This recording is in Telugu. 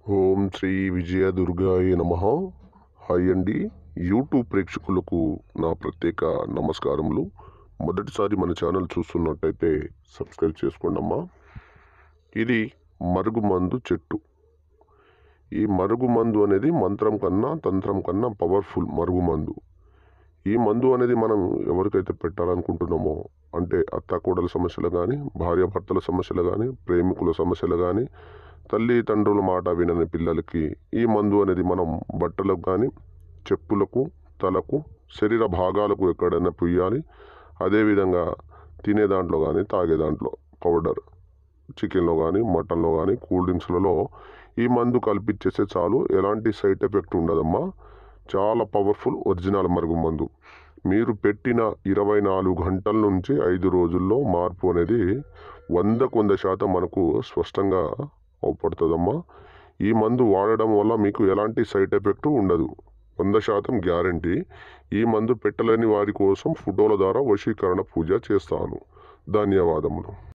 ఓం శ్రీ విజయ దుర్గాయ నమః. హాయ్ అండి, యూట్యూబ్ ప్రేక్షకులకు నా ప్రత్యేక నమస్కారములు. మొదటిసారి మన ఛానల్ చూస్తున్నట్టయితే సబ్స్క్రైబ్ చేసుకోండి అమ్మా. ఇది మరుగుమందు చెట్టు. ఈ మరుగుమందు అనేది మంత్రం కన్నా తంత్రం కన్నా పవర్ఫుల్ మరుగుమందు. ఈ మందు అనేది మనం ఎవరికైతే పెట్టాలనుకుంటున్నామో, అంటే అత్తాకోడల సమస్యలు కానీ, భార్యాభర్తల సమస్యలు కానీ, ప్రేమికుల సమస్యలు కానీ, తల్లిదండ్రుల మాట వినని పిల్లలకి ఈ మందు అనేది మనం బట్టలకు కానీ, చెప్పులకు, తలకు, శరీర భాగాలకు ఎక్కడైనా పుయ్యాలి. అదేవిధంగా తినే దాంట్లో కానీ, తాగే దాంట్లో పౌడర్, చికెన్లో కానీ, మటన్లో కానీ, కూల్ డ్రింక్స్లలో ఈ మందు కల్పించేస్తే చాలు, ఎలాంటి సైడ్ ఎఫెక్ట్ ఉండదమ్మా. చాలా పవర్ఫుల్ ఒరిజినల్ మరుగుమందు. మీరు పెట్టిన 24 గంటల నుంచి 5 రోజుల్లో మార్పు అనేది 100% మనకు స్పష్టంగా అవపడుతుందమ్మా. ఈ మందు వాడడం వల్ల మీకు ఎలాంటి సైడ్ ఎఫెక్ట్ ఉండదు. 100% గ్యారంటీ. ఈ మందు పెట్టలేని వారి కోసం ఫోటోల ద్వారా వశీకరణ పూజ చేస్తాను. ధన్యవాదములు.